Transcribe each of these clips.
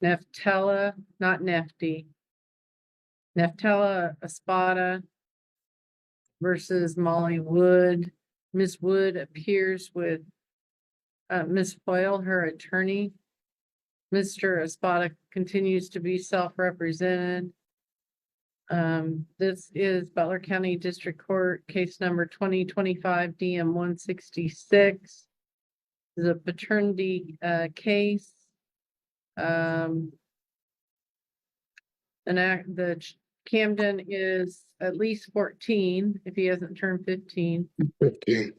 Neftella, not Nefty. Neftella Espada versus Molly Wood. Ms. Wood appears with Ms. Foyle, her attorney. Mr. Espada continues to be self-represented. This is Butler County District Court, case number 2025 DM 166. This is a paternity case. The Camden is at least 14 if he hasn't turned 15. 15.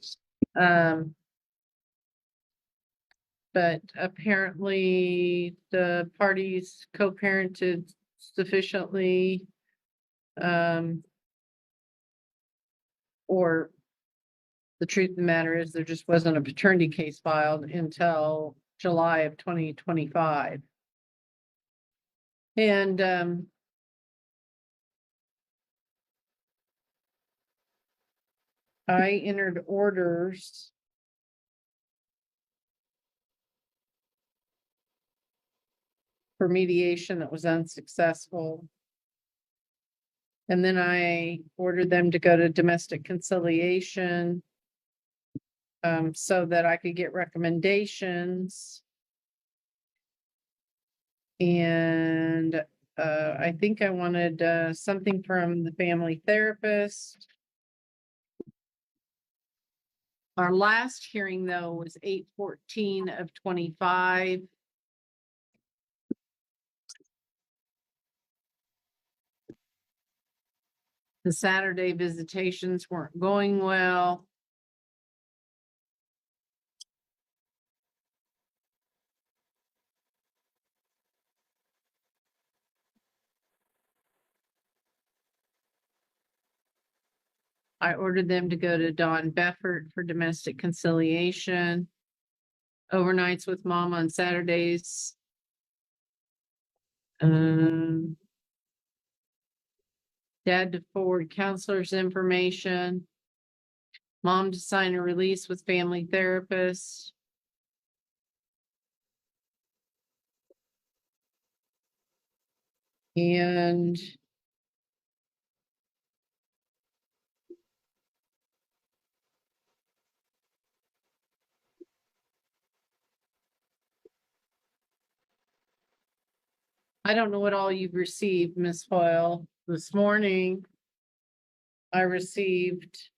But apparently the parties co-parented sufficiently, or the truth of the matter is there just wasn't a paternity case filed until July of 2025. And I entered orders for mediation that was unsuccessful. And then I ordered them to go to domestic conciliation so that I could get recommendations. And I think I wanted something from the family therapist. Our last hearing, though, was 8/14 of 25. The Saturday visitations weren't going well. I ordered them to go to Dawn Beffert for domestic conciliation. Overnights with mom on Saturdays. Dad to forward counselor's information. Mom to sign a release with family therapist. And I don't know what all you've received, Ms. Foyle. This morning, I received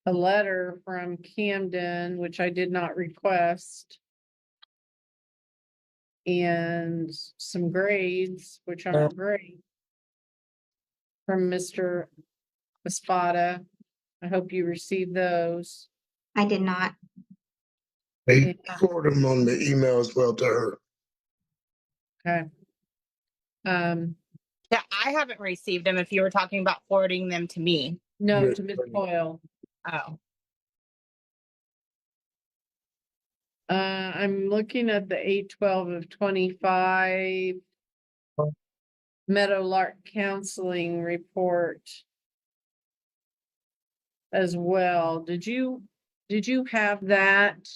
a letter from Camden, which I did not request, and some grades, which aren't great, from Mr. Espada. I hope you received those. I did not. They forwarded them on the email as well to her. Okay. Yeah, I haven't received them if you were talking about forwarding them to me. No, Yes, to Ms. ma'am. Foyle. Oh. I'm looking at the 8/12 of 25 Meadowlark Counseling report as well. Did you have that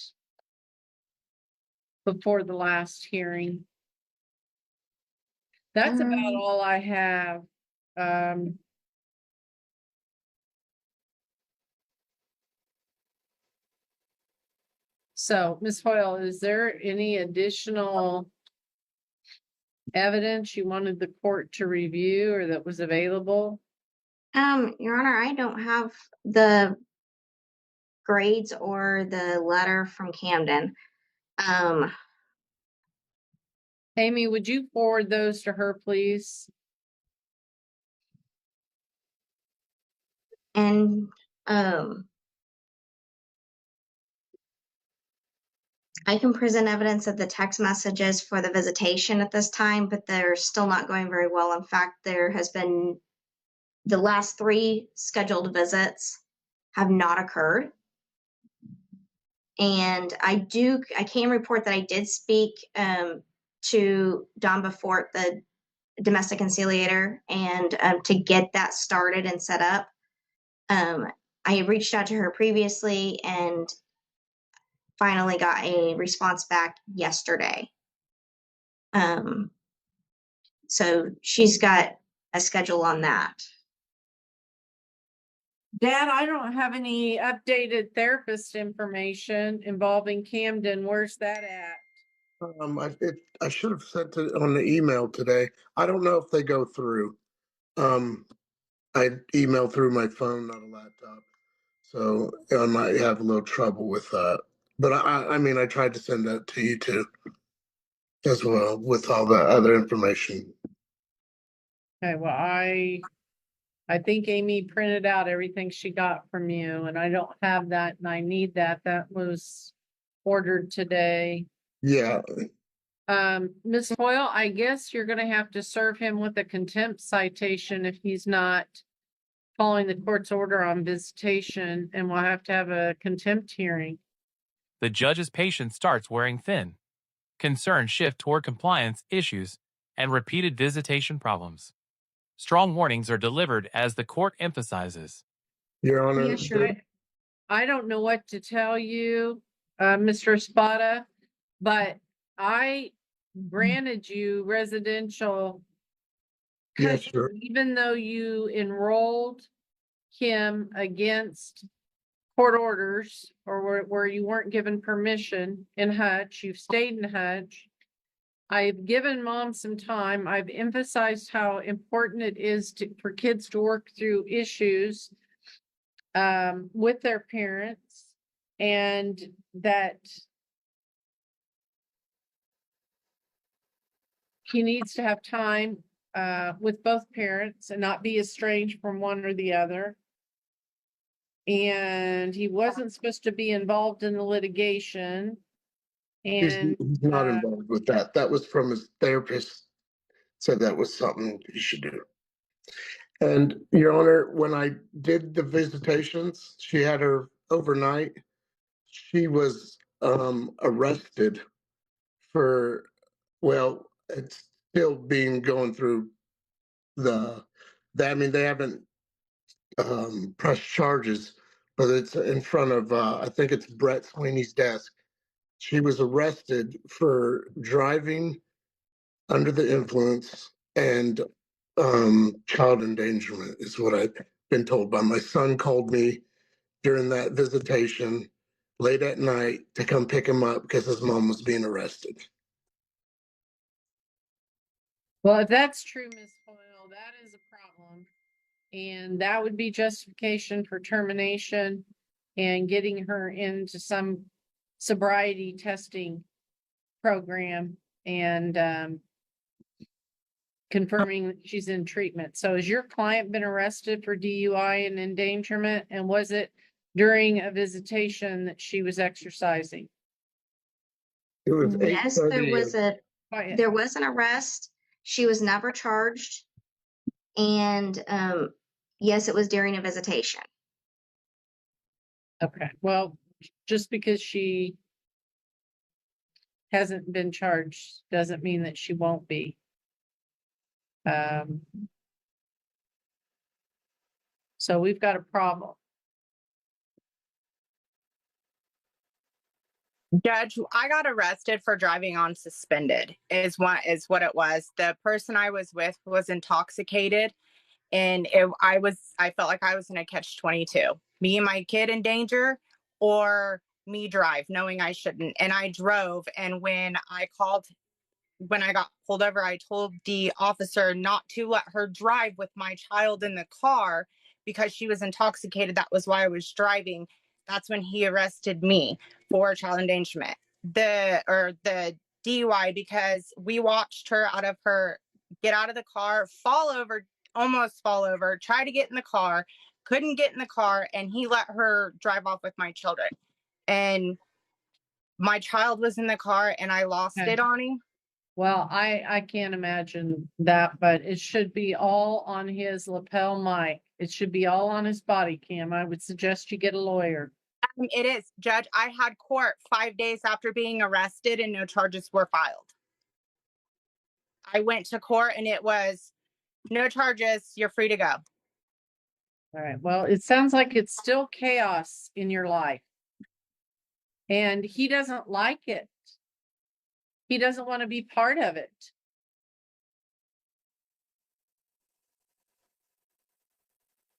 before the last hearing? That's about all I have. So, Ms. Foyle, is there any additional evidence you wanted the court to review or that was available? Your Honor, I don't have the grades or the letter from Camden. Amy, would you forward those to her, please? And I can present evidence of the text messages for the visitation at this time, but they're still not going very well. In fact, there has been the last 3 scheduled visits have not occurred. And I can report that I did speak to Don Befort, the domestic conciliator, and to get that started and set up. I had reached out to her previously and finally got a response back yesterday. So she's got a schedule on that. Dad, I don't have any updated therapist information involving Camden. Where's that at? I should have sent it on the email today. I don't know if they go through. I email through my phone, not a laptop, so I might have a little trouble with that. But I mean, I tried to send that to you too, as well, with all the other information. Okay, well, I think Amy printed out everything she got from you, and I don't have that, and I need that. That was ordered today. Yeah, Ms. Hoyle, I guess you're gonna have to serve him with a contempt citation if he's not following the court's order on visitation, and we'll have to have a contempt hearing. The judge's patience starts wearing thin. Concerns shift toward compliance issues and repeated visitation problems. Strong warnings are delivered as the court emphasizes. Your Honor. Yeah, sure. I don't know what to tell you, Mr. Spada, but I granted you residential Yes, sir. even though you enrolled him against court orders or where you weren't given permission in Hutch, you've stayed in Hutch. I've given mom some time. I've emphasized how important it is for kids to work through issues with their parents, and that he needs to have time with both parents and not be estranged from one or the other. And he wasn't supposed to be involved in the litigation. He's And not involved with that. That was from his therapist. Said that was something you should do. And Your Honor, when I did the visitations, she had her overnight. She was arrested for, well, it's still being going through I mean, they haven't pressed charges, but it's in front of, I think it's Brett Sweeney's desk. She was arrested for driving under the influence and child endangerment is what I've been told by my son. Called me during that visitation late at night to come pick him up because his mom was being arrested. well, if that's true, Ms. Hoyle, that is a problem. And that would be justification for termination and getting her into some sobriety testing program and confirming that she's in treatment. So has your client been arrested for DUI and endangerment? And was it during a visitation that she was exercising? It was Yes, 8:30. there was an arrest. She was never charged. And yes, it was during a visitation. Okay, well, just because she hasn't been charged doesn't mean that she won't be. So we've got a problem. Judge, I got arrested for driving on suspended is what it was. The person I was with was intoxicated, and I felt like I was in a catch-22. Me and my kid in danger, or me drive knowing I shouldn't. And I drove, and when I got pulled over, I told the officer not to let her drive with my child in the car because she was intoxicated. That was why I was driving. That's when he arrested me for child endangerment. The DUI, because we watched her get out of the car, almost fall over, try to get in the car, couldn't get in the car, and he let her drive off with my children. And my child was in the car and I lost Okay. it on him. Well, I can't imagine that, but it should be all on his lapel mic. It should be all on his body cam. I would suggest you get a lawyer. It is, Judge. I had court 5 days after being arrested and no charges were filed. I went to court and it was no charges. You're free to go. All right. Well, it sounds like it's still chaos in your life. And he doesn't like it. he doesn't want to be part of it.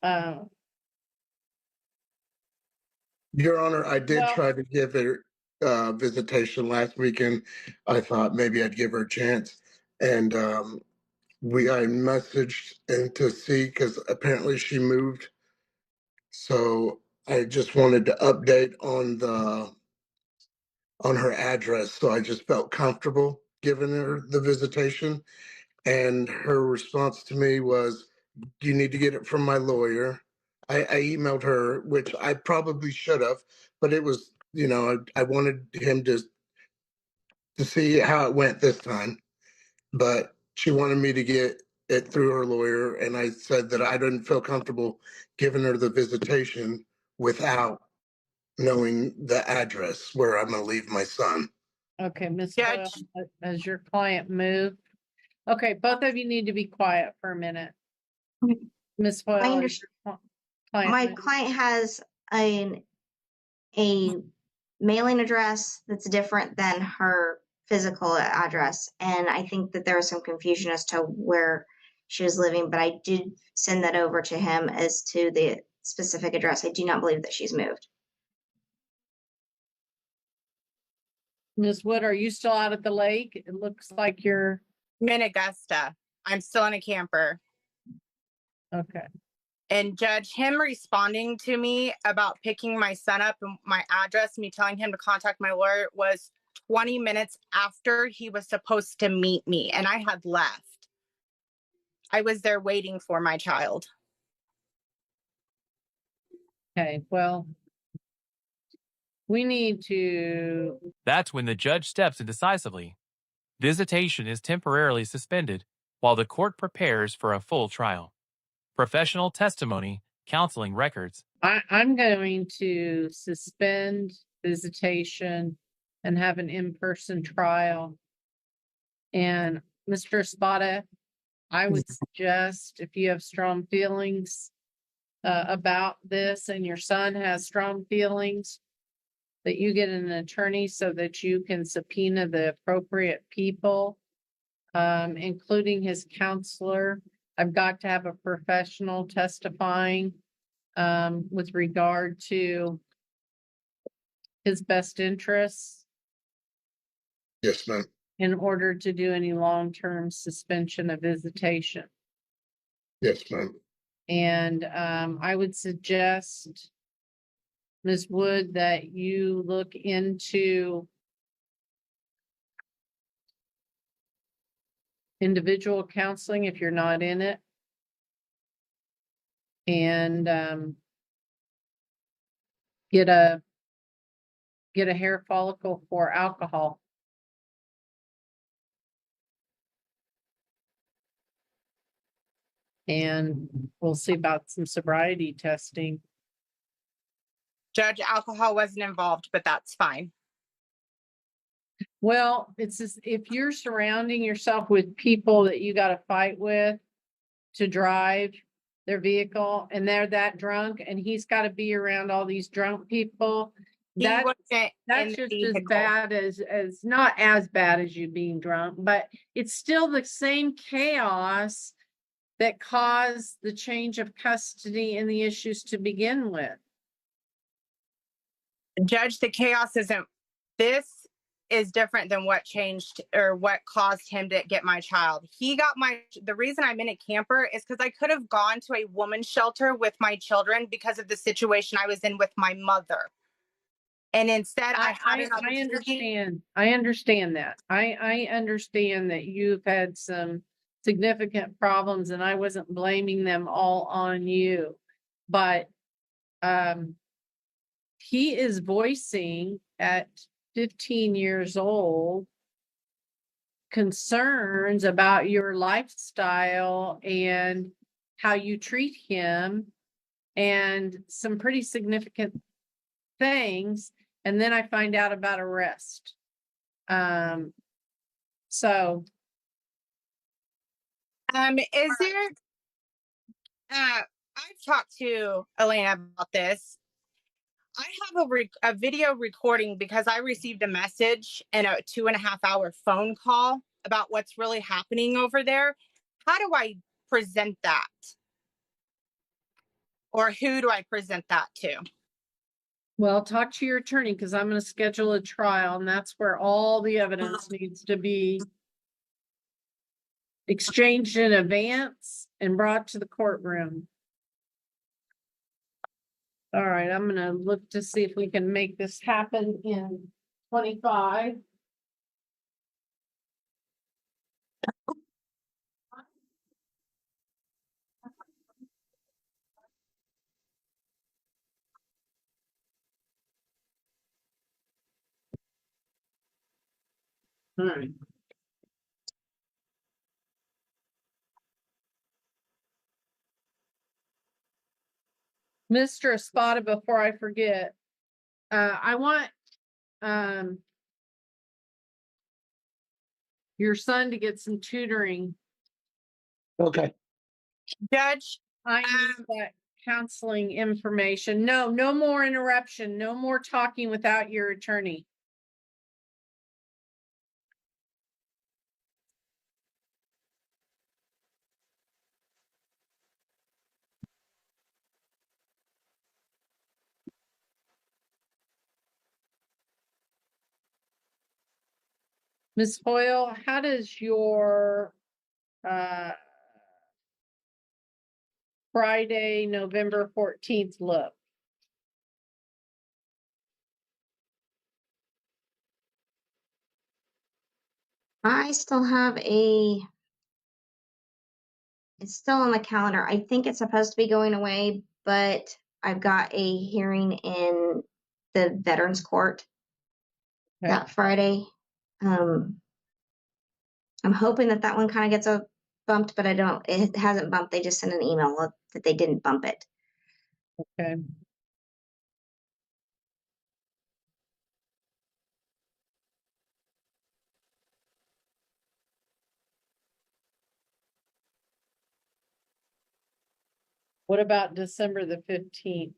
Uh, Your Honor, I did Well- try to give her visitation last weekend. I thought maybe I'd give her a chance. And I messaged and to see because apparently she moved. So I just wanted to update on her address. So I just felt comfortable giving her the visitation. And her response to me was, you need to get it from my lawyer. I emailed her, which I probably should have, but it was, I wanted him to see how it went this time. But she wanted me to get it through her lawyer, and I said that I didn't feel comfortable giving her the visitation without knowing the address where I'm going to leave my son. Okay, Ms. Hoyle, Judge. has your client moved? Okay, both of you need to be quiet for a minute. Ms. Hoyle, has your client My moved? client has a mailing address that's different than her physical address, and I think that there was some confusion as to where she was living, but I did send that over to him as to the specific address. I do not believe that she's moved. Ms. Wood, are you still out at the lake? It looks like you're, I'm in Augusta. I'm still in a camper. okay. And Judge, him responding to me about picking my son up and my address, me telling him to contact my lawyer, was 20 minutes after he was supposed to meet me, and I had left. I was there waiting for my child. Okay, well, we need to, That's when the judge steps in decisively. Visitation is temporarily suspended while the court prepares for a full trial. Professional testimony, counseling records, I'm going to suspend visitation and have an in-person trial. And Mr. Spada, I would suggest if you have strong feelings about this and your son has strong feelings, that you get an attorney so that you can subpoena the appropriate people, including his counselor. I've got to have a professional testifying with regard to his best interests Yes, ma'am. in order to do any long-term suspension of visitation. Yes, ma'am. And I would suggest, Ms. Wood, that you look into individual counseling if you're not in it. And get a hair follicle for alcohol. And we'll see about some sobriety testing. Judge, alcohol wasn't involved, but that's fine. Well, it's just, if you're surrounding yourself with people that you got to fight with to drive their vehicle and they're that drunk and he's got to be around all these drunk people, He wasn't in that's the just as vehicle. bad as not as bad as you being drunk, but it's still the same chaos that caused the change of custody and the issues to begin with. Judge, the chaos isn't, this is different than what changed or what caused him to get my child. The reason I'm in a camper is because I could have gone to a woman's shelter with my children because of the situation I was in with my mother. And instead I had an opportunity. I understand that. I understand that you've had some significant problems and I wasn't blaming them all on you. But he is voicing at 15 years old concerns about your lifestyle and how you treat him and some pretty significant things. And then I find out about arrest. So Is there I've talked to Elena about this. I have a video recording because I received a message and a 2.5 hour phone call about what's really happening over there. How do I present that? Or who do I present that to? Well, talk to your attorney because I'm going to schedule a trial and that's where all the evidence needs to be exchanged in advance and brought to the courtroom. All right, I'm going to look to see if we can make this happen in 25. All right. Mr. Espada, before I forget, I want your son to get some tutoring. Okay. Judge, I need that counseling information. No, no more interruption. No more talking without your attorney. Ms. Hoyle, how does your Friday, November 14th look? I still have it's still on the calendar. I think it's supposed to be going away, but I've got a hearing in the Veterans Court Okay. that Friday. I'm hoping that one kind of gets bumped, but it hasn't bumped. They just sent an email that they didn't bump it. Okay. What about December the 15th?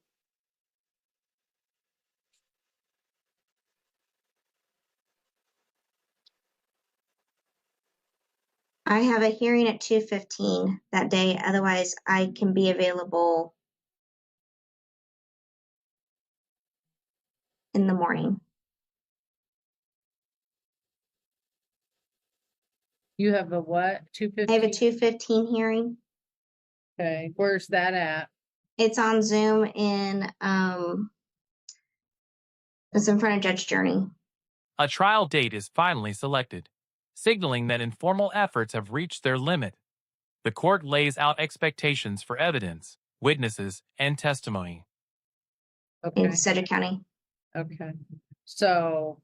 I have a hearing at 2:15 that day. Otherwise, I can be available in the morning. You have a what? I have a 2:15? 2:15 hearing. Okay, where's that at? It's on Zoom it's in front of Judge Journey. A trial date is finally selected, signaling that informal efforts have reached their limit. The court lays out expectations for evidence, witnesses, and testimony. In Okay, Sedgwick County. okay. So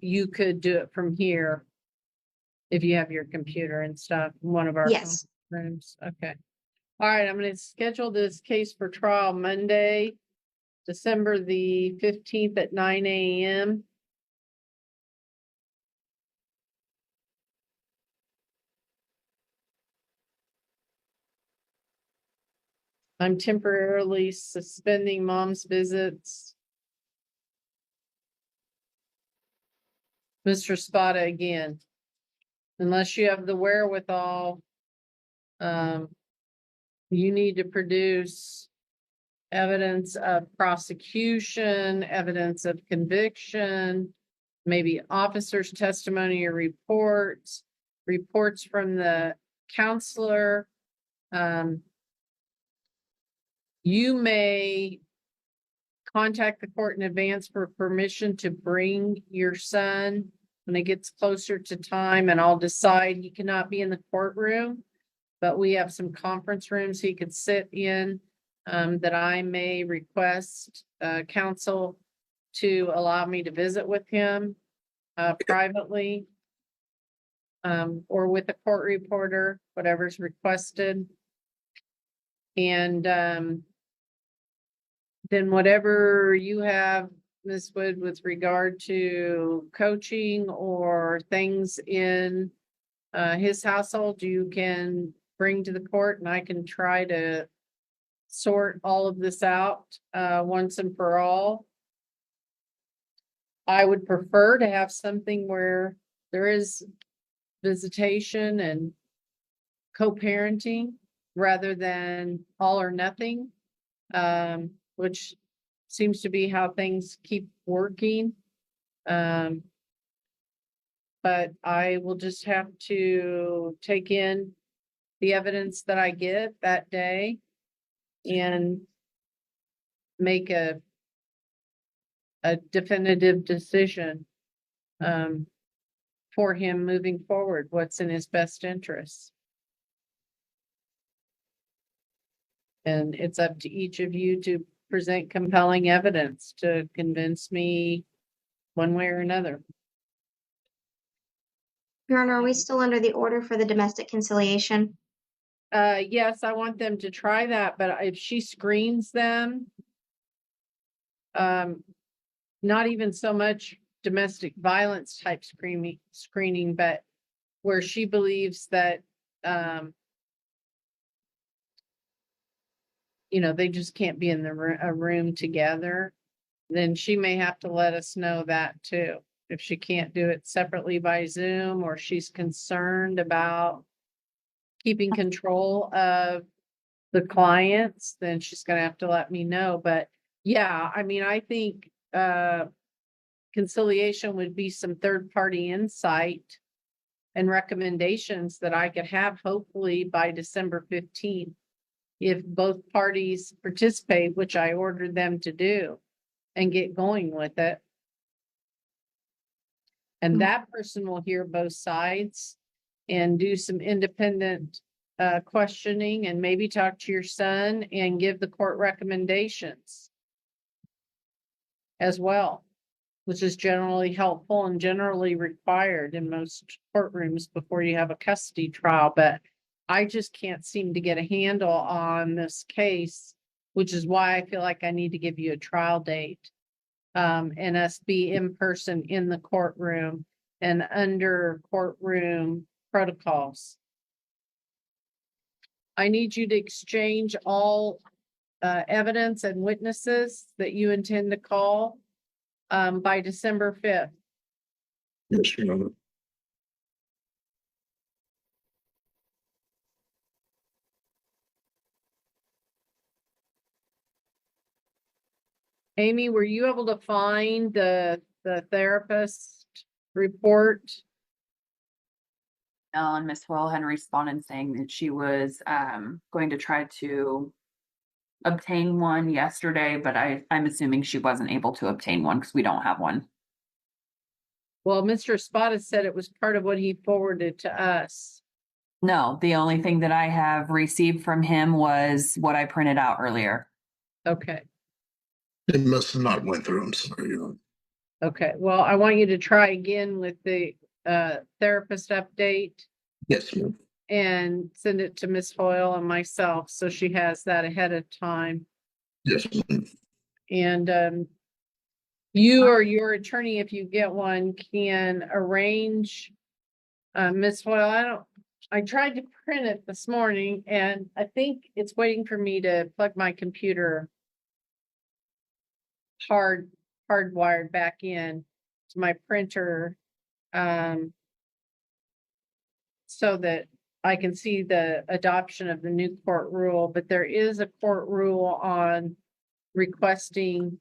you could do it from here if you have your computer and stuff, in one of our Yes. rooms. Okay. All right, I'm going to schedule this case for trial Monday, December the 15th at 9 a.m. I'm temporarily suspending mom's visits. Mr. Spada again. Unless you have the wherewithal, you need to produce evidence of prosecution, evidence of conviction, maybe officer's testimony or reports, reports from the counselor. You may contact the court in advance for permission to bring your son when it gets closer to time, and I'll decide he cannot be in the courtroom, but we have some conference rooms he could sit in that I may request counsel to allow me to visit with him privately or with a court reporter, whatever's requested. And then whatever you have, Ms. Wood, with regard to coaching or things in his household, you can bring to the court and I can try to sort all of this out, once and for all. I would prefer to have something where there is visitation and co-parenting rather than all or nothing, which seems to be how things keep working. But I will just have to take in the evidence that I get that day and make a definitive decision for him moving forward, what's in his best interest. And it's up to each of you to present compelling evidence to convince me one way or another. Your Honor, are we still under the order for the domestic conciliation? Yes, I want them to try that, but if she screens them, not even so much domestic violence type screening, but where she believes that, they just can't be in a room together, then she may have to let us know that too. If she can't do it separately by Zoom, or she's concerned about keeping control of the clients, then she's gonna have to let me know. But yeah, I mean, I think conciliation would be some third-party insight and recommendations that I could have hopefully by December 15th. If both parties participate, which I ordered them to do, and get going with it. And that person will hear both sides and do some independent questioning, and maybe talk to your son and give the court recommendations as well, which is generally helpful and generally required in most courtrooms before you have a custody trial. But I just can't seem to get a handle on this case, which is why I feel like I need to give you a trial date. And us be in person in the courtroom and under courtroom protocols. I need you to exchange all evidence and witnesses that you intend to call by December 5th. Yes, Your Honor. Amy, were you able to find the therapist report? And Ms. Hoyle had responded saying that she was going to try to obtain one yesterday, but I'm assuming she wasn't able to obtain one because we don't have one. Well, Mr. Spada said it was part of what he forwarded to us. No, the only thing that I have received from him was what I printed out earlier. Okay. It must have not went through. I'm sorry, Your Honor. Okay. Well, I want you to try again with the therapist update Yes, ma'am. and send it to Ms. Hoyle and myself so she has that ahead of time. Yes, ma'am. And you or your attorney, if you get one, can arrange Ms. Hoyle. I tried to print it this morning and I think it's waiting for me to plug my computer hardwired back in to my printer so that I can see the adoption of the new court rule. But there is a court rule on requesting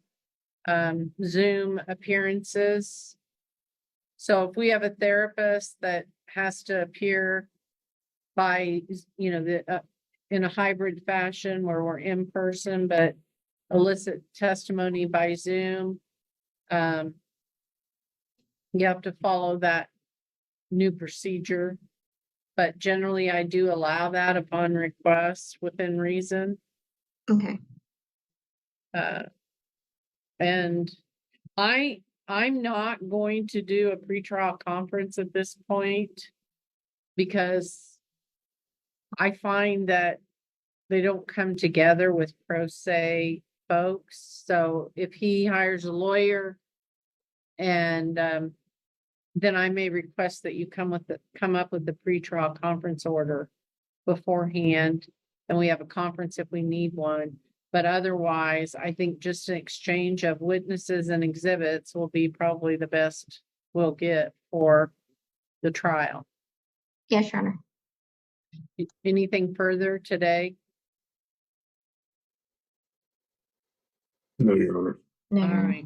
Zoom appearances. So if we have a therapist that has to appear by, in a hybrid fashion where we're in person, but elicit testimony by Zoom, you have to follow that new procedure. But generally I do allow that upon request within reason. Okay. And I'm not going to do a pretrial conference at this point because I find that they don't come together with pro se folks. So if he hires a lawyer and then I may request that you come up with the pretrial conference order beforehand and we have a conference if we need one. But otherwise, I think just an exchange of witnesses and exhibits will be probably the best we'll get for the trial. Yes, Your Honor. Anything further today? No, Your Honor. No, All Your Honor. right.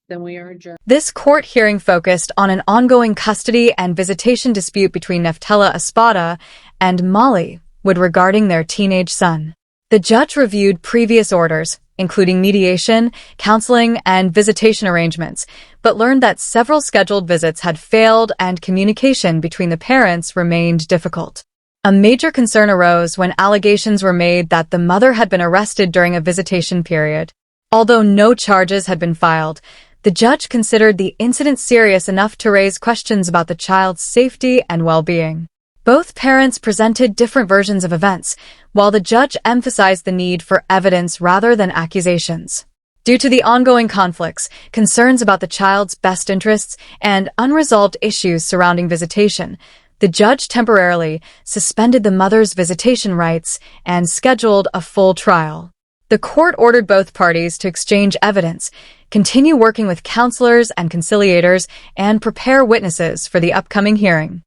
Then we are adjourned. This court hearing focused on an ongoing custody and visitation dispute between Neftela Espada and Molly Wood regarding their teenage son. The judge reviewed previous orders, including mediation, counseling, and visitation arrangements, but learned that several scheduled visits had failed and communication between the parents remained difficult. A major concern arose when allegations were made that the mother had been arrested during a visitation period. Although no charges had been filed, the judge considered the incident serious enough to raise questions about the child's safety and well-being. Both parents presented different versions of events, while the judge emphasized the need for evidence rather than accusations. Due to the ongoing conflicts, concerns about the child's best interests, and unresolved issues surrounding visitation, the judge temporarily suspended the mother's visitation rights and scheduled a full trial. The court ordered both parties to exchange evidence, continue working with counselors and conciliators, and prepare witnesses for the upcoming hearing.